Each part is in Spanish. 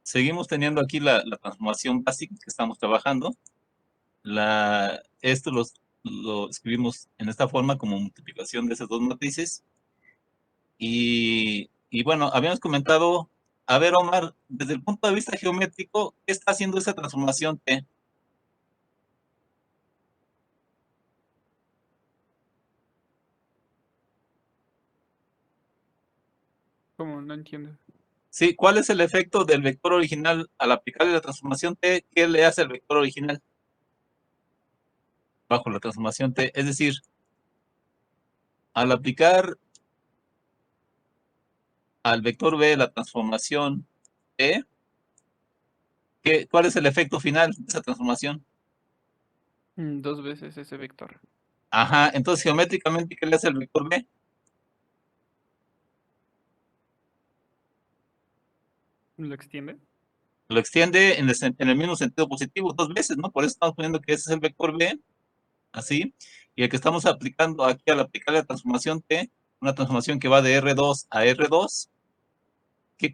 seguimos teniendo aquí la transformación básica que estamos trabajando. Esto lo escribimos en esta forma como multiplicación de esas dos matrices. Y bueno, habíamos comentado, a ver, Omar, desde el punto de vista geométrico, ¿qué está haciendo esa transformación T? ¿Cómo? No entiendo. Sí, ¿cuál es el efecto del vector original al aplicarle la transformación T? ¿Qué le hace al vector original bajo la transformación T? Es decir, al aplicar al vector B la transformación T, ¿cuál es el efecto final de esa transformación? Dos veces ese vector. Ajá, entonces geométricamente, ¿qué le hace al vector B? ¿Lo extiende? Lo extiende en el mismo sentido positivo dos veces, ¿no? Por eso estamos poniendo que ese es el vector B, así, y el que estamos aplicando aquí al aplicar la transformación T, una transformación que va de R2 a R2,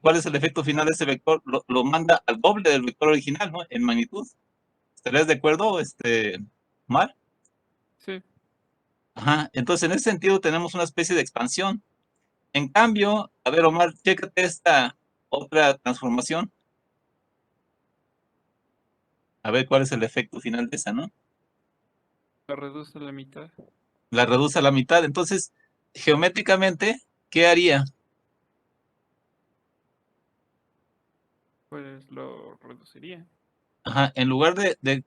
¿cuál es el efecto final de ese vector? Lo manda al doble del vector original, ¿no? En magnitud. ¿Estarías de acuerdo, Omar? Sí. Ajá, entonces en ese sentido tenemos una especie de expansión. En cambio, a ver, Omar, chécate esta otra transformación, a ver cuál es el efecto final de esa, ¿no? Lo reduce a la mitad. La reduce a la mitad. Entonces, geométricamente, ¿qué haría? Pues lo reduciría. Ajá, en lugar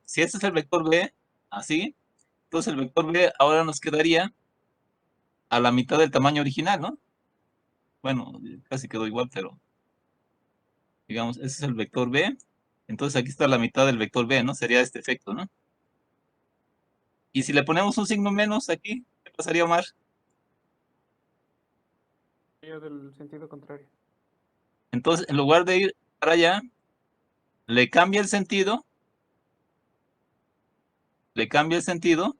si ese es el vector B, así, entonces el vector B ahora nos quedaría a la mitad del tamaño original, ¿no? Bueno, casi quedó igual, pero digamos, ese es el vector B. Entonces aquí está la mitad del vector B, ¿no? Sería este efecto, ¿no? Y si le ponemos un signo menos aquí, ¿qué pasaría, Omar? Sería del sentido contrario. Entonces, en lugar de ir para allá, le cambia el sentido, le cambia el sentido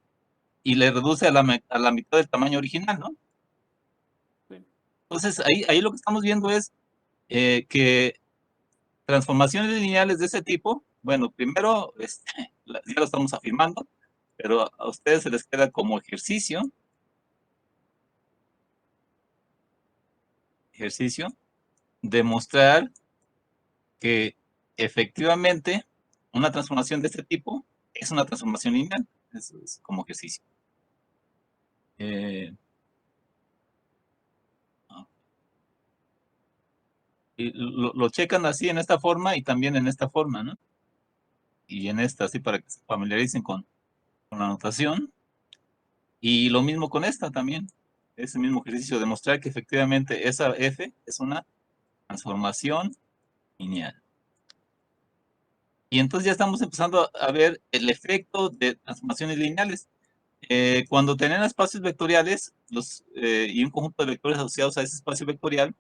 y le reduce a la mitad del tamaño original, ¿no? Sí. Entonces, ahí lo que estamos viendo es que transformaciones lineales de ese tipo, bueno, primero, ya lo estamos afirmando, pero a ustedes se les queda como ejercicio, demostrar que efectivamente una transformación de este tipo es una transformación lineal. Eso es como ejercicio. Eh, y lo checan así en esta forma y también en esta forma, ¿no? Y en esta, así para que se familiaricen con la notación. Y lo mismo con esta también. Ese mismo ejercicio, demostrar que efectivamente esa F es una transformación lineal. Y entonces ya estamos empezando a ver el efecto de transformaciones lineales. Cuando tenían espacios vectoriales y un conjunto de vectores asociados a ese espacio vectorial,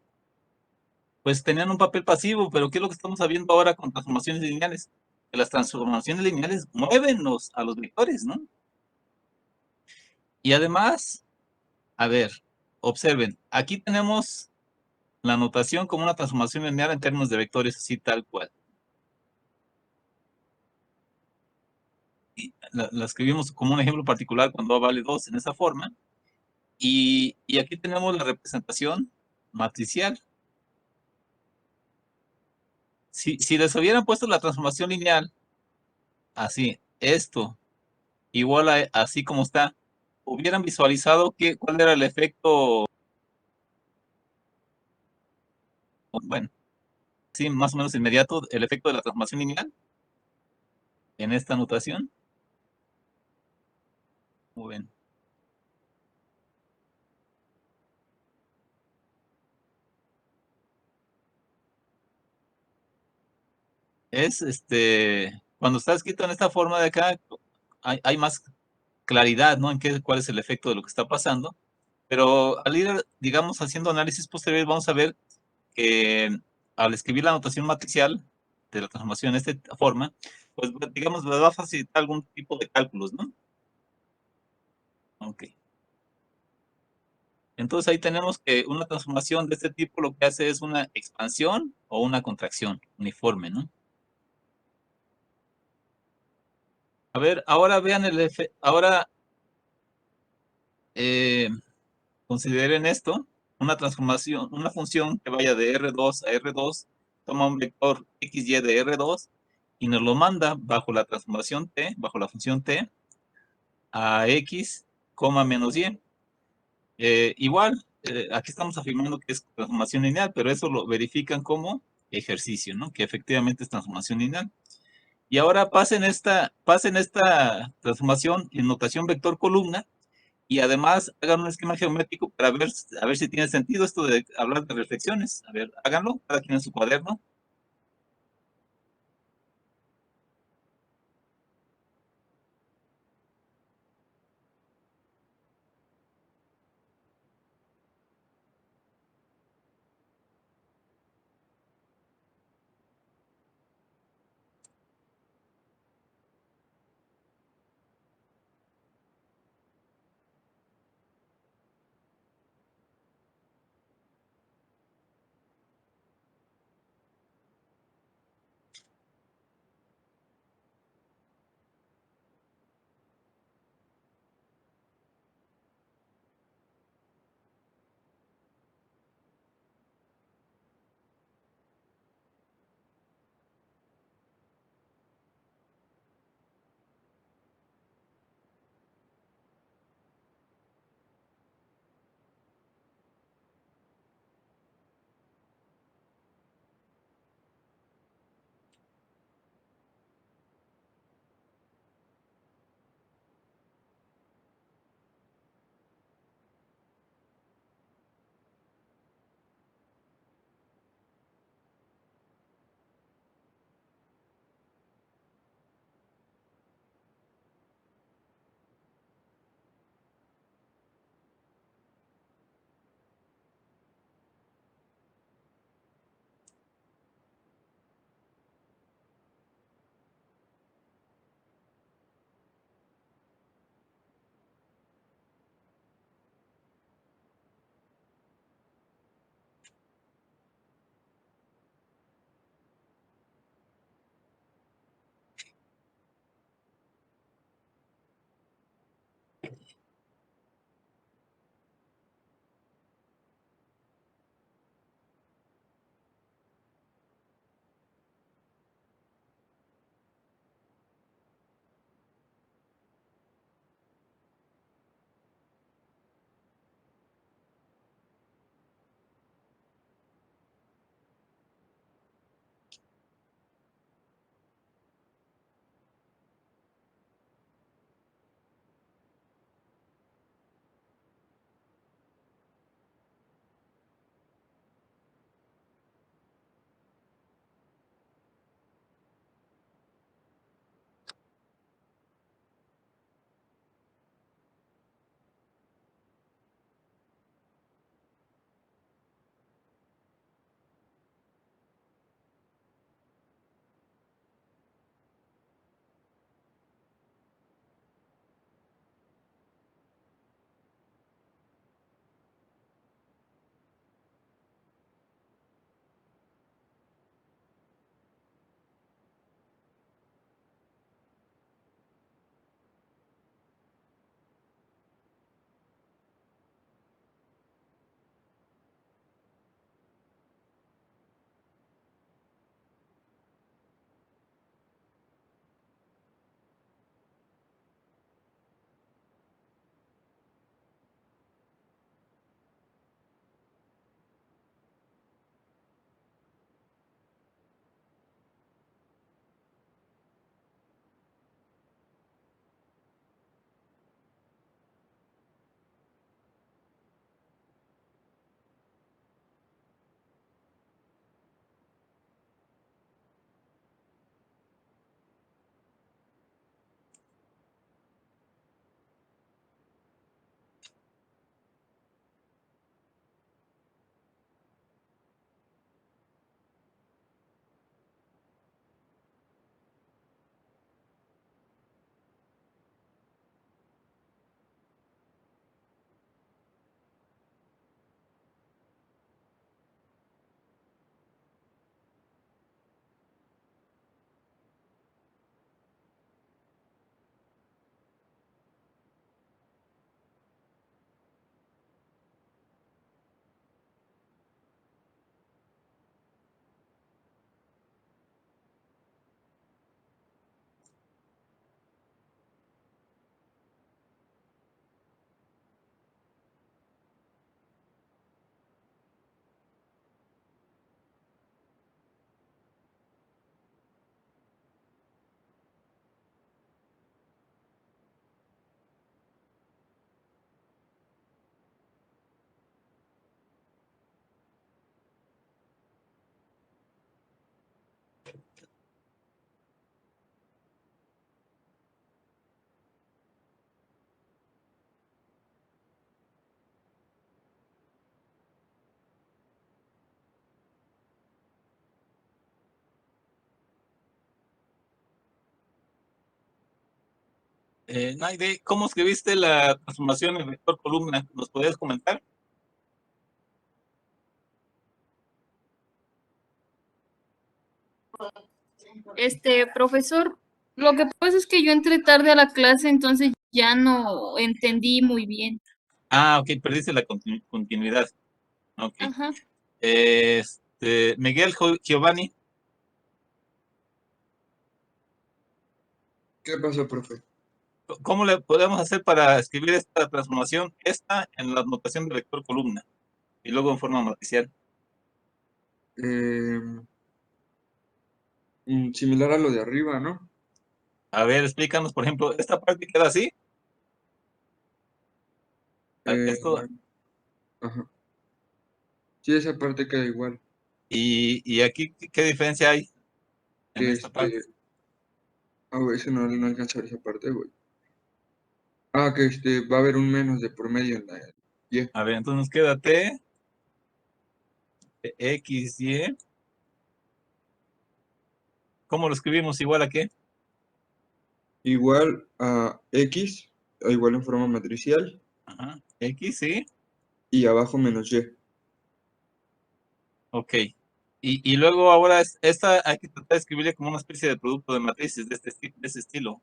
pues tenían un papel pasivo, pero ¿qué es lo que estamos viendo ahora con transformaciones lineales? Que las transformaciones lineales mueven a los vectores, ¿no? Y además, a ver, observen, aquí tenemos la notación como una transformación lineal en términos de vectores así tal cual. Y la escribimos como un ejemplo particular cuando A vale 2 en esa forma. Y aquí tenemos la representación matricial. Si les hubieran puesto la transformación lineal, así, esto, igual a así como está, hubieran visualizado cuál era el efecto, bueno, sí, más o menos inmediato, el efecto de la transformación lineal en esta notación. Muy bien. Cuando está escrito en esta forma de acá, hay más claridad, ¿no? Cuál es el efecto de lo que está pasando. Pero al ir, digamos, haciendo análisis posteriores, vamos a ver que al escribir la notación matricial de la transformación de esta forma, pues digamos, me va a facilitar algún tipo de cálculos, ¿no? Ok. Entonces ahí tenemos que una transformación de este tipo lo que hace es una expansión o una contracción uniforme, ¿no? A ver, ahora vean el efecto, ahora eh, consideren esto, una transformación, una función que vaya de R2 a R2, toma un vector XY de R2 y nos lo manda bajo la transformación T, bajo la función T, a X, menos Y. Igual, aquí estamos afirmando que es transformación lineal, pero eso lo verifican como ejercicio, ¿no? Que efectivamente es transformación lineal. Y ahora pasen esta transformación en notación vector columna y además hagan un esquema geométrico para ver, a ver si tiene sentido esto de hablar de reflexiones. A ver, háganlo, cada quien en su cuaderno. Naide, ¿cómo escribiste la transformación en vector columna? ¿Nos podrías comentar? Profesor, lo que pasa es que yo entré tarde a la clase, entonces ya no entendí muy bien. Ah, ok, perdiste la continuidad. Ok. Ajá. Miguel Giovanni, ¿Qué pasó, profe? ¿cómo le podemos hacer para escribir esta transformación, esta en la notación de vector columna y luego en forma matricial? Eh, Similar a lo de arriba, ¿no? A ver, explícanos, por ejemplo, esta parte queda así. Eh, Esto, ajá. Sí, esa parte queda igual. y aquí, ¿qué diferencia hay en Que esta parte? güey, ese no alcanza a ver esa parte, güey. Que va a haber un menos de por medio en la Y. A ver, entonces nos queda T, X, Y. ¿Cómo lo escribimos? ¿Igual a qué? Igual a X, igual en forma matricial, Ajá. X, sí. y abajo menos Y. Ok. Y luego ahora esta hay que tratar de escribirle como una especie de producto de matrices de de ese estilo.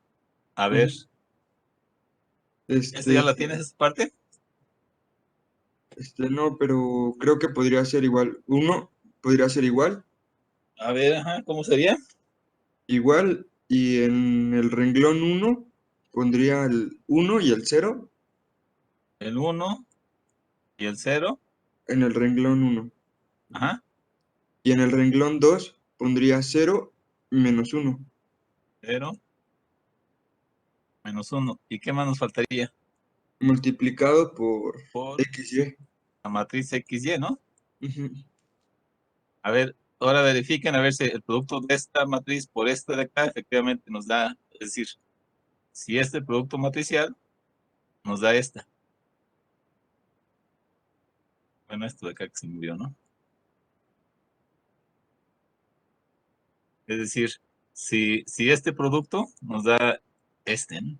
A ver, Ujú. ¿esta ya Este, la tienes, esa parte? no, pero creo que podría ser igual. Uno podría ser igual, A ver, ajá, ¿cómo sería? igual, y en el renglón uno pondría el uno y el cero El uno y el cero. en el renglón uno. Ajá. Y en el renglón 2 pondría cero menos uno Cero menos uno. ¿Y qué más nos faltaría? multiplicado por Por XY. la matriz XY, ¿no? Ujú. A ver, ahora verifiquen a ver si el producto de esta matriz por esta de acá efectivamente nos da, es decir, si este producto matricial nos da esta. Bueno, esto de acá que se movió, ¿no? Es decir, si este producto nos da este, ¿no?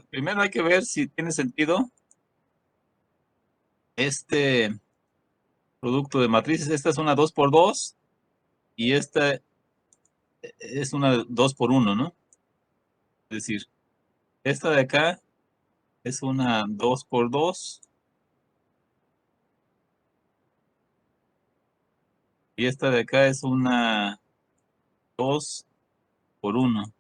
Primero hay que ver si tiene sentido este producto de matrices. Esta es una 2 por 2 y esta es una 2 por 1, ¿no? Es decir, esta de acá es una 2 por 2 y esta de acá es una 2 por 1.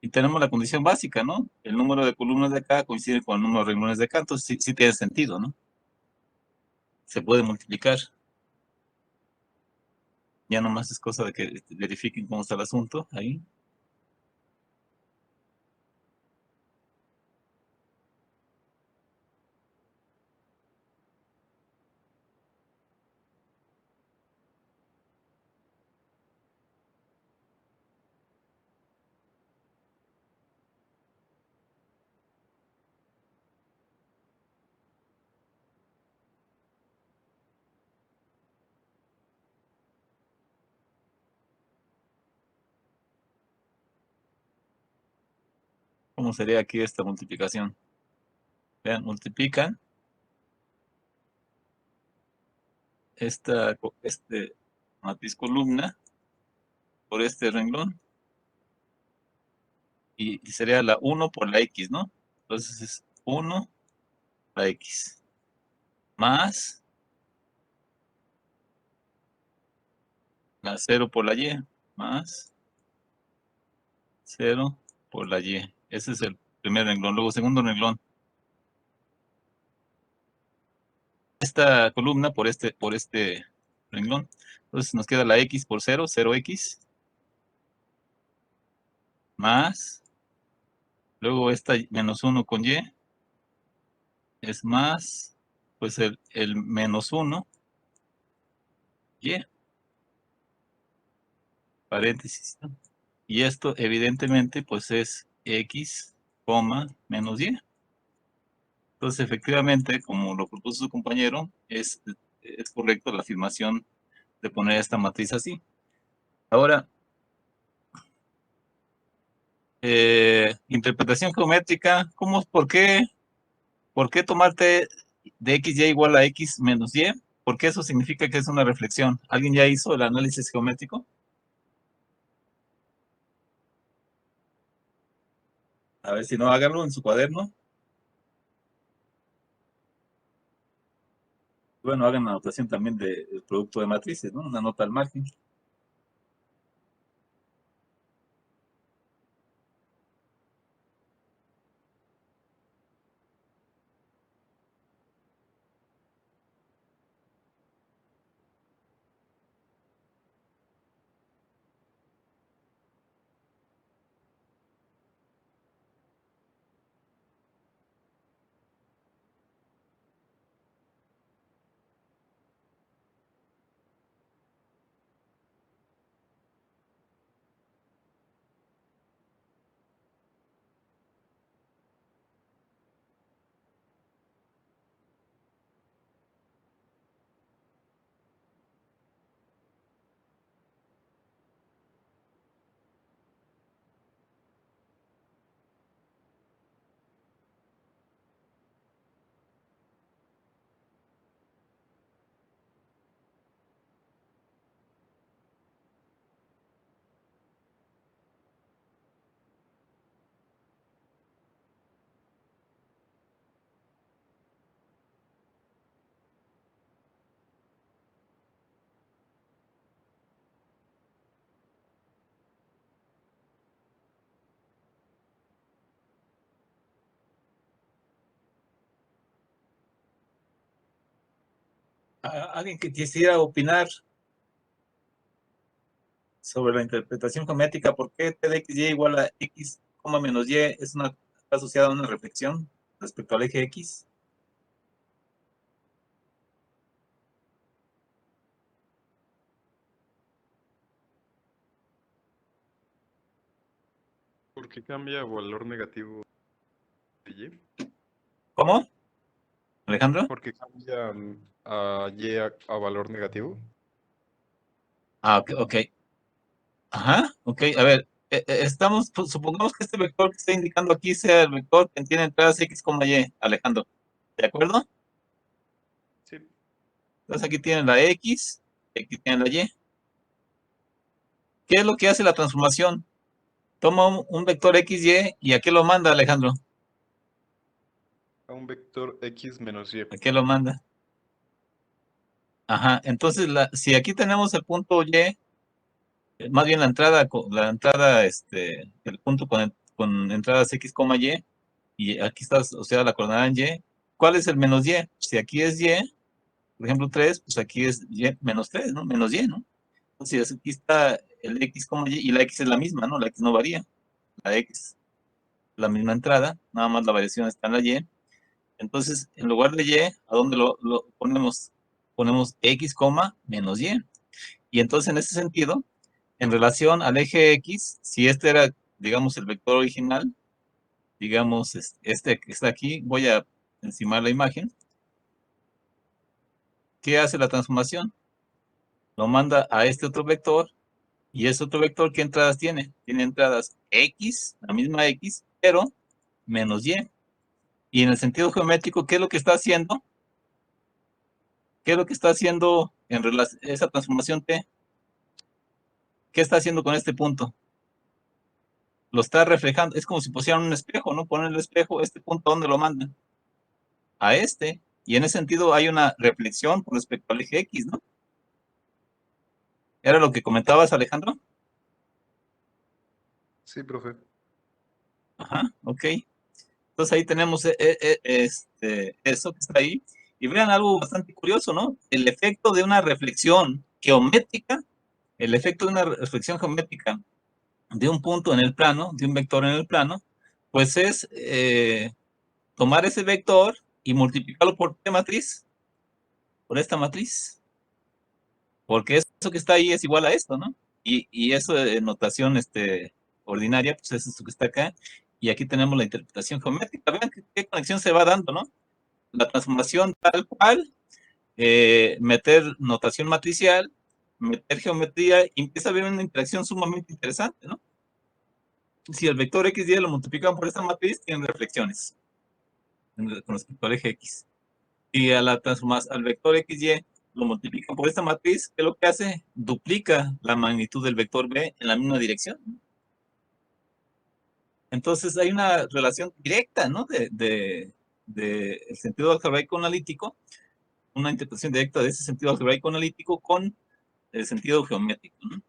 Y tenemos la condición básica, ¿no? El número de columnas de acá coincide con el número de renglones de acá, entonces sí, sí tiene sentido, ¿no? Se puede multiplicar. Ya nomás es cosa de que verifiquen cómo está el asunto ahí. ¿Cómo sería aquí esta multiplicación? Vean, multiplican este matriz columna por este renglón y sería la 1 por la X, ¿no? Entonces es 1 la X más la 0 por la Y más 0 por la Y. Ese es el primer renglón. Luego, segundo renglón. esta columna por este renglón. Entonces nos queda la x por 0, 0x, más, luego esta menos 1 con y, es más, pues el menos 1, y, paréntesis, ¿no? Y esto evidentemente pues es x, menos y. Entonces efectivamente, como lo propuso su compañero, es correcto la afirmación de poner esta matriz así. Ahora, interpretación geométrica, por qué tomarte de xy igual a x menos y? Porque eso significa que es una reflexión. ¿Alguien ya hizo el análisis geométrico? A ver si no, háganlo en su cuaderno. Bueno, hagan la anotación también del producto de matrices, ¿no? Una nota al margen. ¿Alguien que quisiera opinar sobre la interpretación geométrica? ¿Por qué t de xy igual a x, menos y está asociada a una reflexión respecto al eje x? ¿Por qué cambia a valor negativo de y? ¿Cómo? ¿Alejandro? ¿Por qué cambia a y a valor negativo? Ok. Ajá, ok. A ver, supongamos que este vector que está indicando aquí sea el vector que tiene entradas x, y, Alejandro. ¿De acuerdo? Sí. Entonces aquí tienen la x, y aquí tienen la y. ¿Qué es lo que hace la transformación? Toma un vector xy y ¿a qué lo manda, Alejandro? A un vector x menos y. ¿A qué lo manda? Ajá, entonces si aquí tenemos el punto y, más bien el punto con entradas x, y aquí está asociada la coordenada en y, ¿cuál es el menos y? Si aquí es y, por ejemplo 3, pues aquí es y menos 3, ¿no? Menos y, ¿no? Entonces aquí está el x, y la x es la misma, ¿no? La x no varía. La x, la misma entrada, nada más la variación está en la y. Entonces, en lugar de y, ¿a dónde lo ponemos? Ponemos x, menos y. Y entonces, en ese sentido, en relación al eje x, si este era, digamos, el vector original, digamos, este que está aquí, voy a encimar la imagen. ¿Qué hace la transformación? Lo manda a este otro vector, y ese otro vector, ¿qué entradas tiene? Tiene entradas x, la misma x, pero menos y. Y en el sentido geométrico, ¿qué es lo que está haciendo? ¿Qué es lo que está haciendo en relación a esa transformación t? ¿Qué está haciendo con este punto? Lo está reflejando. Es como si pusieran un espejo, ¿no? Ponen el espejo, este punto, ¿a dónde lo mandan? A este. Y en ese sentido hay una reflexión con respecto al eje X, ¿no? ¿Era lo que comentabas, Alejandro? Sí, profe. Ajá, ok. Entonces ahí tenemos eso que está ahí. Y vean algo bastante curioso, ¿no? El efecto de una reflexión geométrica, el efecto de una reflexión geométrica de un punto en el plano, de un vector en el plano, pues es tomar ese vector y multiplicarlo por qué matriz, por esta matriz, porque eso que está ahí es igual a esto, ¿no? Y eso de notación ordinaria, pues es esto que está acá, y aquí tenemos la interpretación geométrica. Vean qué conexión se va dando, ¿no? La transformación tal cual, meter notación matricial, meter geometría, y empieza a haber una interacción sumamente interesante, ¿no? Si el vector x, y lo multiplican por esta matriz, tienen reflexiones con respecto al eje x. Y a la al vector x, y lo multiplican por esta matriz, ¿qué es lo que hace? Duplica la magnitud del vector b en la misma dirección. Entonces hay una relación directa, ¿no? De el sentido algebraico analítico, una interpretación directa de ese sentido algebraico analítico con el sentido geométrico, ¿no?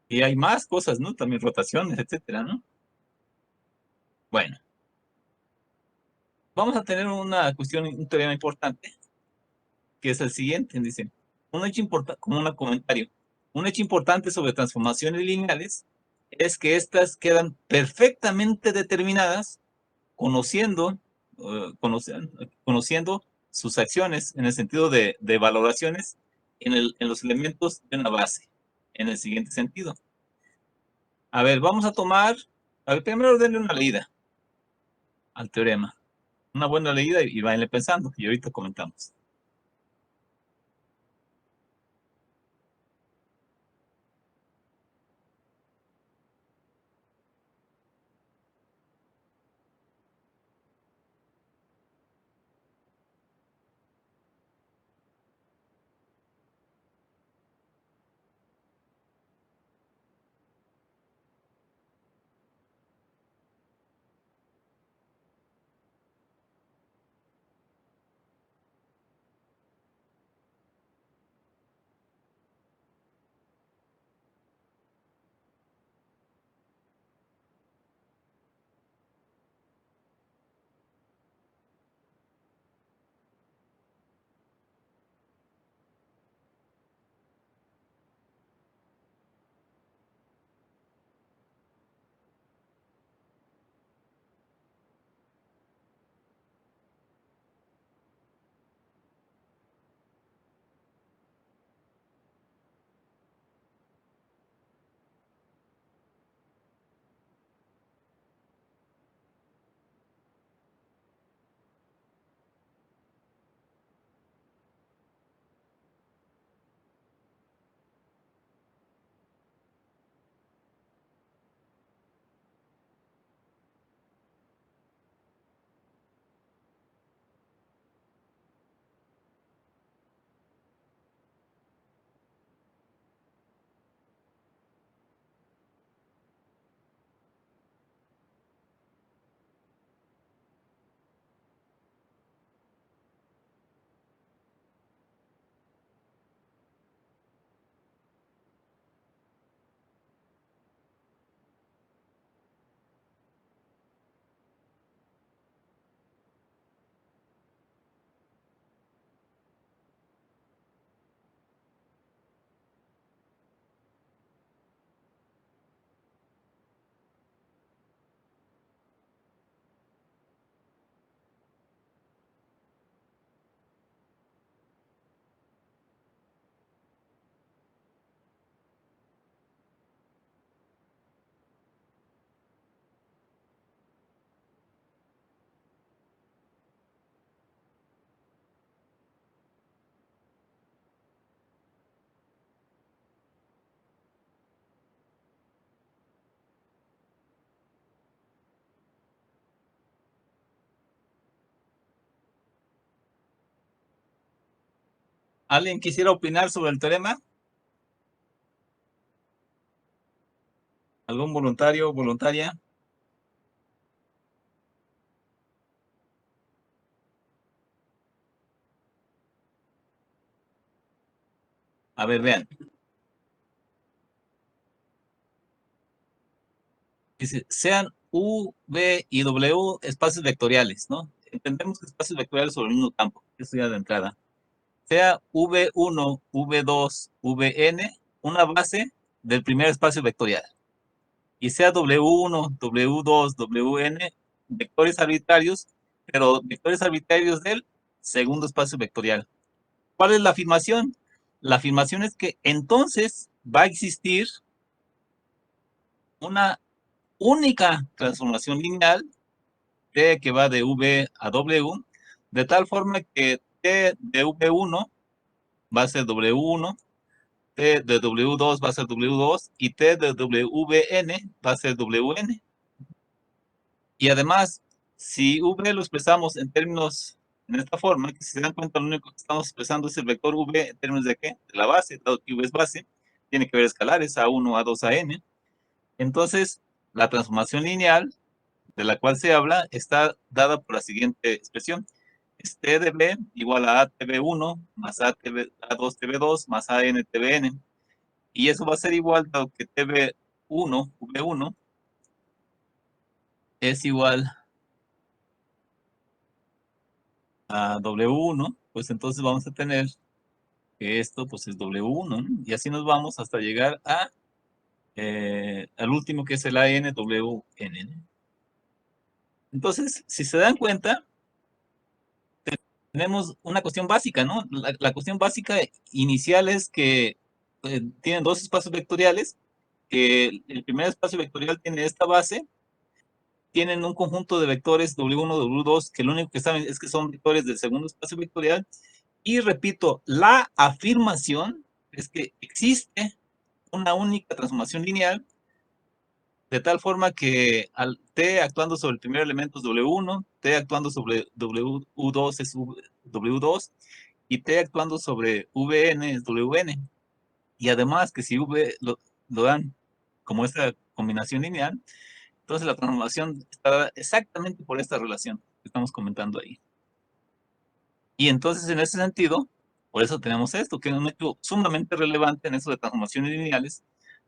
Y hay más cosas, ¿no? También rotaciones, etcétera, ¿no? Bueno, vamos a tener una cuestión, un teorema importante, que es el siguiente, dice, un hecho importante, como un comentario, un hecho importante sobre transformaciones lineales es que éstas quedan perfectamente determinadas conociendo, conociendo sus acciones en el sentido de valoraciones en los elementos de una base, en el siguiente sentido. A ver, vamos a tomar, a ver, primero denle una leída al teorema, una buena leída y váyanle pensando, y ahorita comentamos. ¿Alguien quisiera opinar sobre el teorema? ¿Algún voluntario o voluntaria? A ver, vean. Dice, sean U, V y W espacios vectoriales, ¿no? entendemos que espacios vectoriales sobre el mismo campo, eso ya de entrada. Sea V1, V2, Vn, una base del primer espacio vectorial. Y sea W1, W2, Wn, vectores arbitrarios, pero vectores arbitrarios del segundo espacio vectorial. ¿Cuál es la afirmación? La afirmación es que entonces va a existir una única transformación lineal T que va de V a W, de tal forma que T de V1 va a ser W1, T de W2 va a ser W2 y T de WN va a ser WN. Y además, si V lo expresamos en términos en esta forma, que si se dan cuenta, lo único que estamos expresando es el vector V en términos de ¿qué? De la base, dado que V es base, tiene que ver escalares A1, A2, AN. Entonces, la transformación lineal de la cual se habla está dada por la siguiente expresión. Es T de B igual a ATB1 más A2TB2 más ANTBN. Y eso va a ser igual, dado que TB1, V1, es igual a W1, pues entonces vamos a tener que esto pues es W1, ¿no? Y así nos vamos hasta llegar a al último que es el ANWN, ¿no? Entonces, si se dan cuenta, tenemos una cuestión básica, ¿no? La cuestión básica inicial es que tienen dos espacios vectoriales, que el primer espacio vectorial tiene esta base, tienen un conjunto de vectores W1, W2, que lo único que saben es que son vectores del segundo espacio vectorial, y repito, la afirmación es que existe una única transformación lineal, de tal forma que al T actuando sobre el primer elemento es W1, T actuando sobre W2 es W2, y T actuando sobre Vn es Wn. Y además que si V lo dan como esta combinación lineal, entonces la transformación está dada exactamente por esta relación que estamos comentando ahí. Y entonces en ese sentido, por eso tenemos esto, que es un hecho sumamente relevante en eso de transformaciones lineales,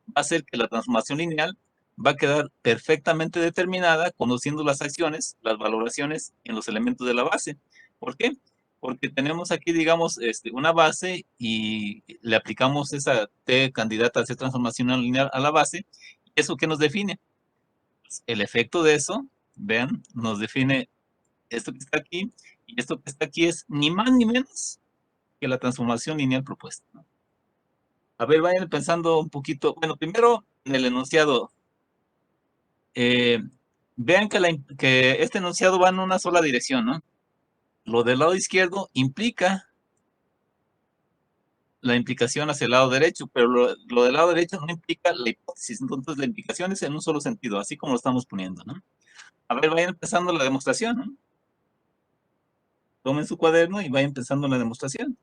va a ser que la transformación lineal va a quedar perfectamente determinada conociendo las acciones, las valoraciones en los elementos de la base. ¿Por qué? Porque tenemos aquí, digamos, una base y le aplicamos esa T candidata a ser transformación lineal a la base. ¿Eso qué nos define? Pues el efecto de eso, vean, nos define esto que está aquí, y esto que está aquí es ni más ni menos que la transformación lineal propuesta, ¿no? A ver, vayan pensando un poquito. Bueno, primero en el enunciado. eh, Vean que este enunciado va en una sola dirección, ¿no? Lo del lado izquierdo implica la implicación hacia el lado derecho, pero lo del lado derecho no implica la hipótesis. Entonces, la implicación es en un solo sentido, así como lo estamos poniendo, ¿no? A ver, vayan empezando la demostración, ¿no? Tomen su cuaderno y vayan empezando la demostración.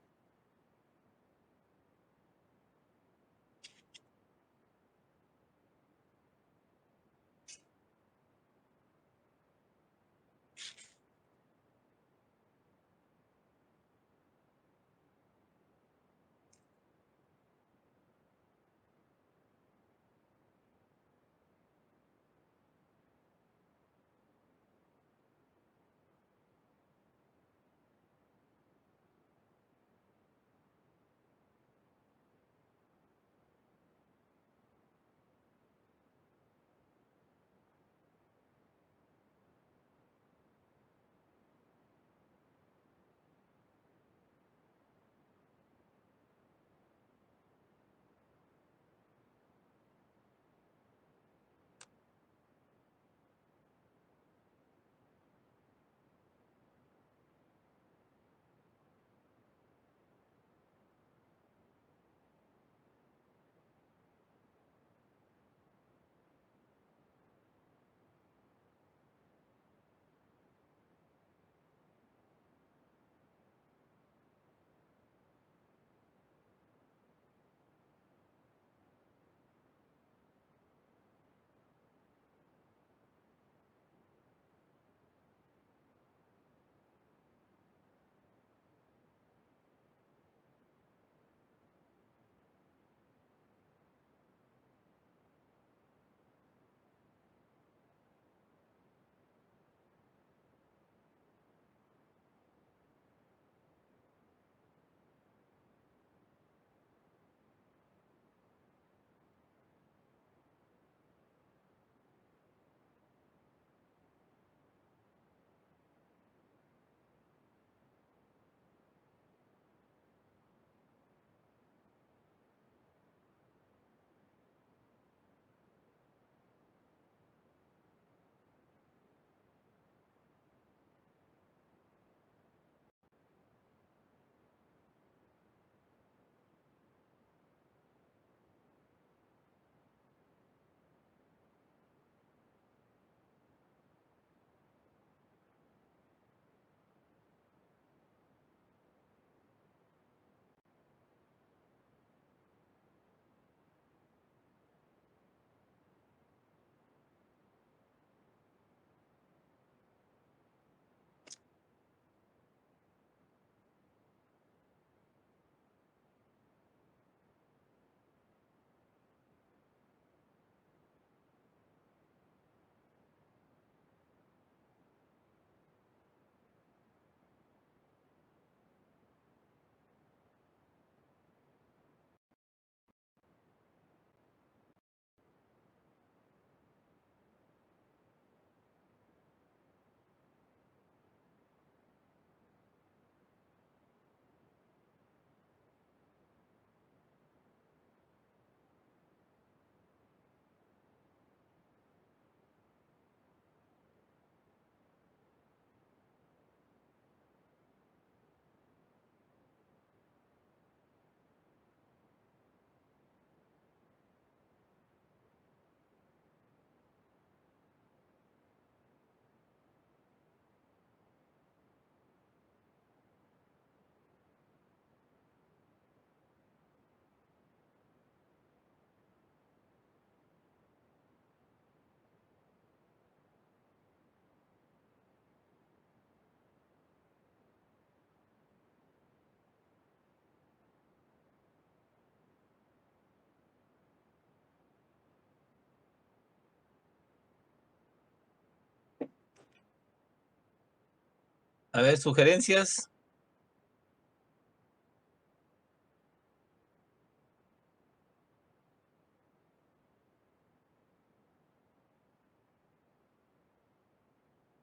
A ver, sugerencias.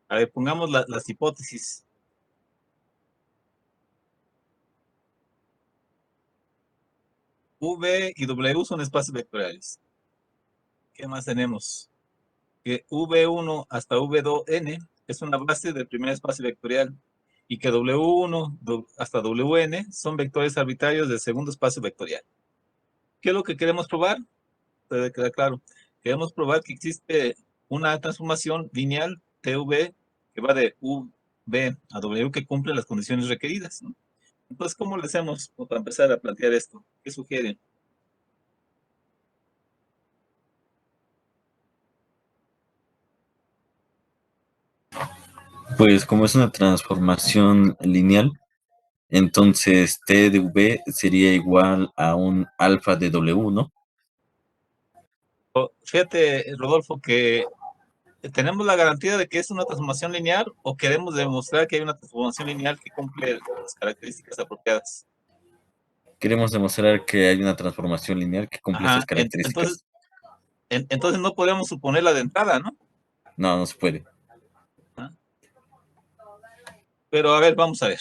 A ver, pongamos las hipótesis. V y W son espacios vectoriales. ¿Qué más tenemos? Que V1 hasta V2n es una base del primer espacio vectorial y que W1 hasta Wn son vectores arbitrarios del segundo espacio vectorial. ¿Qué es lo que queremos probar? Debe quedar claro. Queremos probar que existe una transformación lineal TV que va de V a W que cumple las condiciones requeridas, ¿no? Entonces, ¿cómo le hacemos para empezar a plantear esto? ¿Qué sugieren? Pues como es una transformación lineal, entonces T de V sería igual a un alfa de W, ¿no? Fíjate, Rodolfo, que ¿tenemos la garantía de que es una transformación lineal o queremos demostrar que hay una transformación lineal que cumple las características apropiadas? Queremos demostrar que hay una transformación lineal que cumple Ajá, estas características. entonces no podemos suponerla de entrada, ¿no? No, no se puede. Pero a ver, vamos a ver.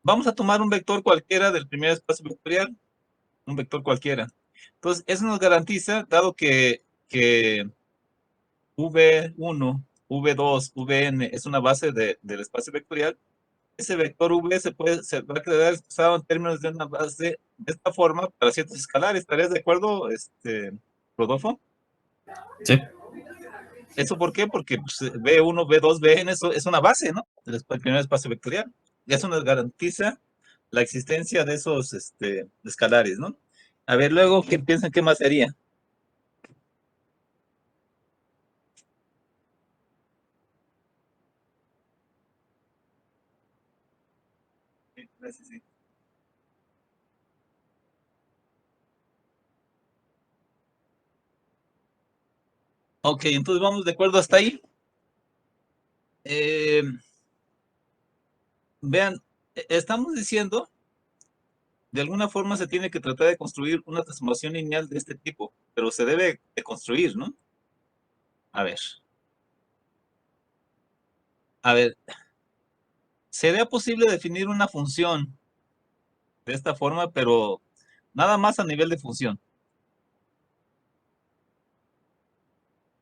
Vamos a tomar un vector cualquiera del primer espacio vectorial, un vector cualquiera. Entonces, eso nos garantiza, dado que V1, V2, Vn es una base del espacio vectorial, ese vector V se va a quedar expresado en términos de una base de esta forma para ciertos escalares. ¿Estarías de acuerdo, Rodolfo? Sí. ¿Eso por qué? Porque pues, V1, V2, Vn eso es una base, ¿no? Del primer espacio vectorial. Y eso nos garantiza la existencia de esos escalares, ¿no? A ver, luego, ¿qué piensan qué más sería? Gracias, sí. Ok, entonces vamos de acuerdo hasta ahí. Vean, estamos diciendo, de alguna forma se tiene que tratar de construir una transformación lineal de este tipo, pero se debe de construir, ¿no? A ver. A ver, ¿sería posible definir una función de esta forma, pero nada más a nivel de función?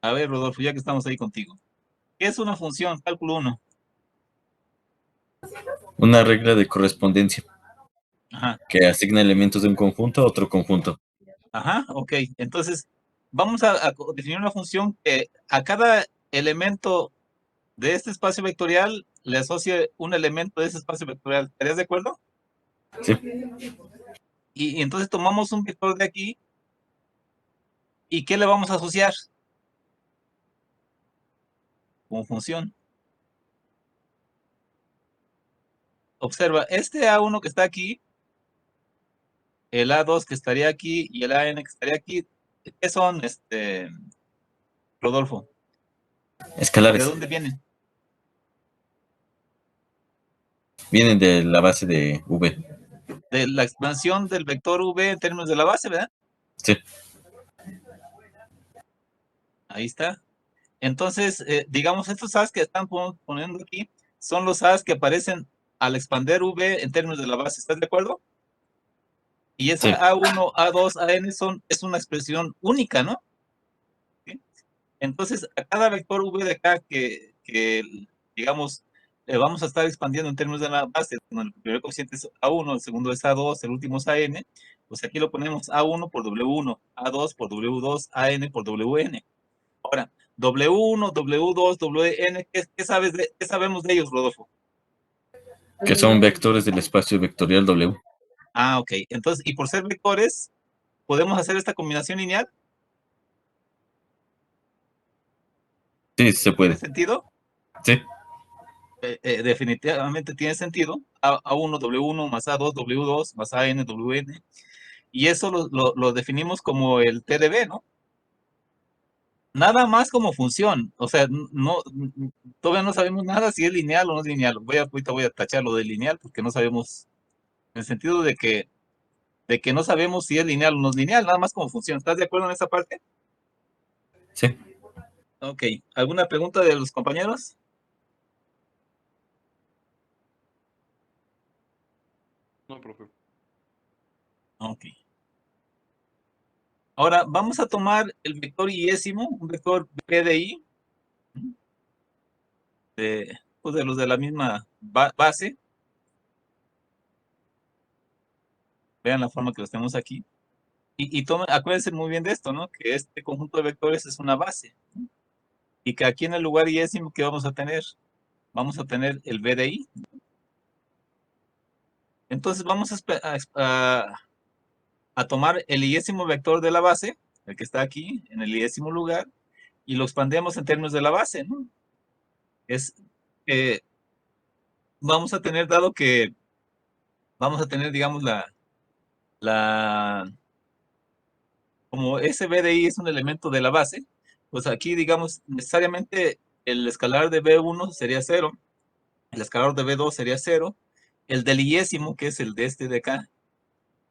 A ver, Rodolfo, ya que estamos ahí contigo. ¿Qué es una función? Cálculo 1. Una regla de correspondencia Ajá, que asigna elementos de un conjunto a otro conjunto. ajá, ok. Entonces, vamos a definir una función que a cada elemento de este espacio vectorial le asocie un elemento de ese espacio vectorial. ¿Estarías de acuerdo? Sí. Y entonces tomamos un vector de aquí. ¿Y qué le vamos a asociar? Como función. Observa, este A1 que está aquí, el A2 que estaría aquí y el AN que estaría aquí, ¿qué son, Rodolfo? ¿De Escalares. dónde vienen? Vienen de la base de V. De la expansión del vector V en términos de la base, ¿verdad? Sí. Ahí está. Entonces, digamos, estos A's que están poniendo aquí son los A's que aparecen al expander V en términos de la base. ¿Estás de acuerdo? Y esa Sí. A1, A2, AN es una expresión única, ¿no? ¿Sí? Entonces, a cada vector V de acá que digamos, vamos a estar expandiendo en términos de la base, el primer coeficiente es A1, el segundo es A2, el último es AN, pues aquí lo ponemos A1 por W1, A2 por W2, AN por WN. Ahora, W1, W2, WN, ¿qué sabemos de ellos, Rodolfo? Que son vectores del espacio vectorial W. Ah, ok. Entonces, y por ser vectores, ¿podemos hacer esta combinación lineal? Sí, se ¿Tiene puede. sentido? Sí. Definitivamente tiene sentido. A1, W1 más A2, W2 más AN, WN. Y eso lo definimos como el TDB, ¿no? Nada más como función. O sea, todavía no sabemos nada si es lineal o no es lineal. Ahorita voy a tachar lo de lineal porque no sabemos, en el sentido de que no sabemos si es lineal o no es lineal, nada más como función. ¿Estás de acuerdo en esa parte? Sí. Ok. ¿Alguna pregunta de los compañeros? No, profe. Ok. Ahora vamos a tomar el vector iésimo, un vector P de I, pues de los de la misma base. Vean la forma que los tenemos aquí. Y acuérdense muy bien de esto, ¿no? Que este conjunto de vectores es una base. ¿No? Y que aquí en el lugar iésimo, ¿qué vamos a tener? Vamos a tener el B de I. Entonces vamos a tomar el iésimo vector de la base, el que está aquí, en el iésimo lugar, y lo expandemos en términos de la base, ¿no? Es, vamos a tener, dado que vamos a tener, digamos, como ese B de I es un elemento de la base, pues aquí, digamos, necesariamente el escalar de B1 sería 0, el escalar de B2 sería 0, el del iésimo, que es el de este de acá,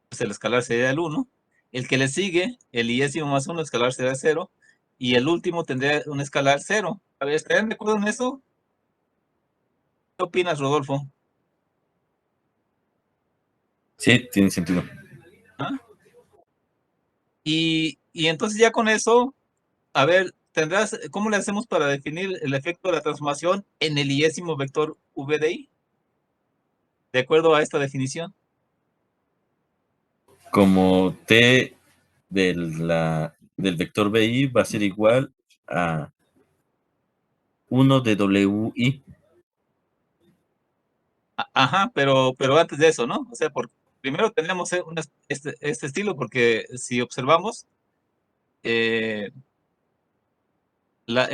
pues el escalar sería el 1, el que le sigue, el iésimo más 1, el escalar sería 0, y el último tendría un escalar 0. A ver, ¿estarían de acuerdo en eso? ¿Qué opinas, Rodolfo? Sí, tiene sentido. ¿Ah? Y entonces ya con eso, a ver, ¿cómo le hacemos para definir el efecto de la transformación en el iésimo vector V de I? De acuerdo a esta definición. Como T del vector BI va a ser igual a 1 de WI. Ajá, pero antes de eso, ¿no? O sea, primero tenemos este estilo, porque si observamos, el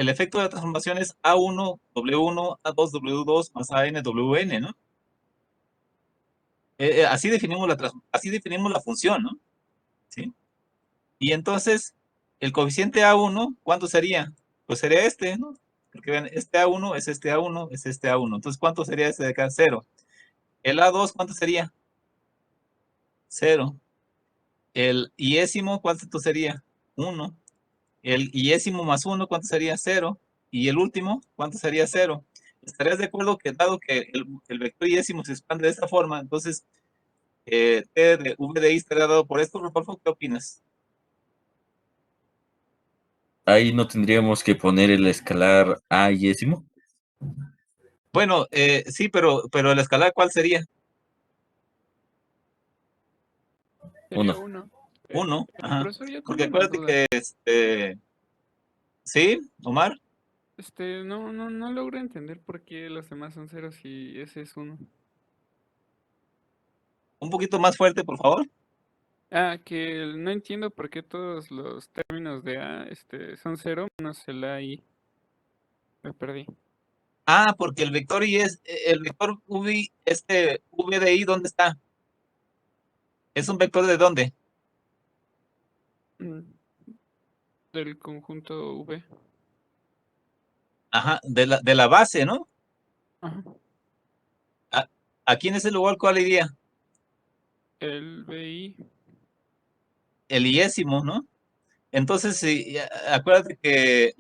efecto de la transformación es A1, W1, A2, W2 más AN, WN, ¿no? Así definimos la función, ¿no? ¿Sí? Y entonces, el coeficiente A1, ¿cuánto sería? Pues sería este, ¿no? Porque vean, este A1 es este A1, es este A1. Entonces, ¿cuánto sería este de acá? 0. El A2, ¿cuánto sería? 0. El iésimo, ¿cuánto sería? 1. El iésimo más 1, ¿cuánto sería? 0. Y el último, ¿cuánto sería? 0. ¿Estarías de acuerdo que dado que el vector iésimo se expande de esta forma, entonces T de V de I estaría dado por esto, Rodolfo? ¿Qué opinas? Ahí no tendríamos que poner el escalar A iésimo. Bueno, sí, pero el escalar, ¿cuál sería? Sería 1. 1. 1. Ajá. Profesor, yo Porque tengo una acuérdate duda. que, ¿sí, Omar? No logro entender por qué los demás son ceros y ese es 1. Un poquito más fuerte, por favor. Que no entiendo por qué todos los términos de A son 0 menos el A y me perdí. Porque el vector el vector V, V de I, ¿dónde está? ¿Es un vector de dónde? Mm, Del conjunto V. Ajá, de la base, ¿no? Ajá. Aquí en ese lugar, ¿cuál iría? El BI. El iésimo, ¿no? Entonces, sí, acuérdate que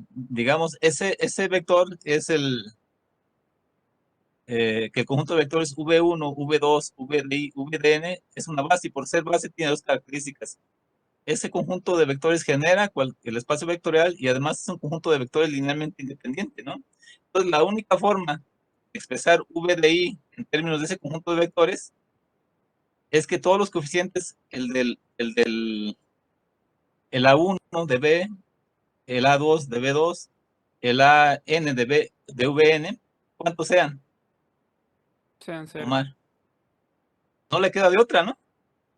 digamos, ese vector es que el conjunto de vectores V1, V2, VDI, VDN es una base, y por ser base tiene dos características. Ese conjunto de vectores genera el espacio vectorial, y además es un conjunto de vectores linealmente independiente, ¿no? Entonces, la única forma de expresar V de I en términos de ese conjunto de vectores es que todos los coeficientes, el A1 de B, el A2 de B2, el AN de VN, ¿cuántos sean, Sean 0. Omar? No le queda de otra, ¿no?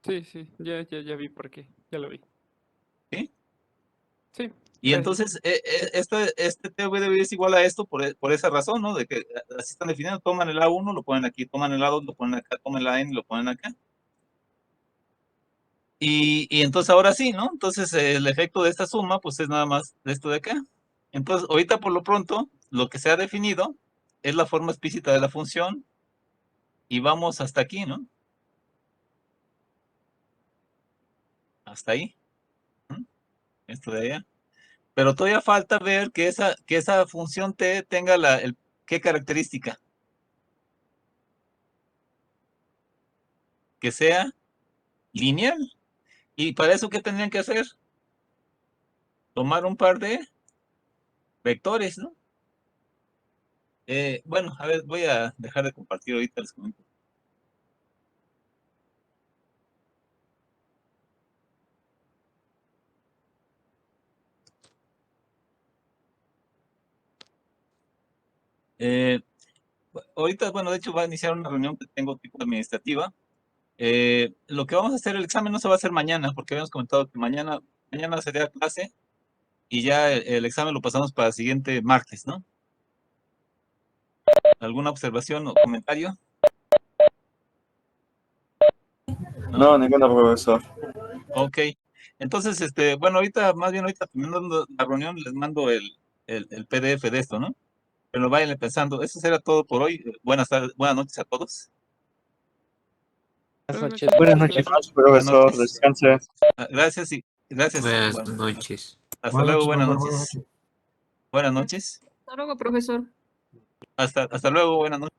Sí, sí, ya vi por qué. Ya lo vi. ¿Sí? Sí, Y gracias. entonces, este TVD es igual a esto por esa razón, ¿no? De que así están definiendo, toman el A1, lo ponen aquí, toman el A2, lo ponen acá, toman la N y lo ponen acá. Y entonces ahora sí, ¿no? Entonces el efecto de esta suma, pues es nada más de esto de acá. Entonces, ahorita por lo pronto, lo que se ha definido es la forma explícita de la función y vamos hasta aquí, ¿no? Hasta ahí. ¿no? Esto de allá. Pero todavía falta ver que esa función t tenga ¿qué característica? Que sea lineal. ¿Y para eso qué tendrían que hacer? Tomar un par de vectores, ¿no? Bueno, a ver, voy a dejar de compartir ahorita, les comento. Ahorita, bueno, de hecho va a iniciar una reunión que tengo tipo administrativa. Lo que vamos a hacer, el examen no se va a hacer mañana, porque habíamos comentado que mañana sería clase y ya el examen lo pasamos para el siguiente martes, ¿no? ¿Alguna observación o comentario? No, ninguna, profesor. Ok. Entonces, bueno, más bien ahorita terminando la reunión, les mando el PDF de esto, ¿no? Pero vayan pensando, eso será todo por hoy. Buenas noches a todos. Buenas noches. Buenas noches. Buenas Profesor, noches. descanse. Gracias y gracias. Buenas Bueno, noches. hasta luego, buenas noches. Buenas noches. Hasta luego, profesor. Hasta luego, buenas noches.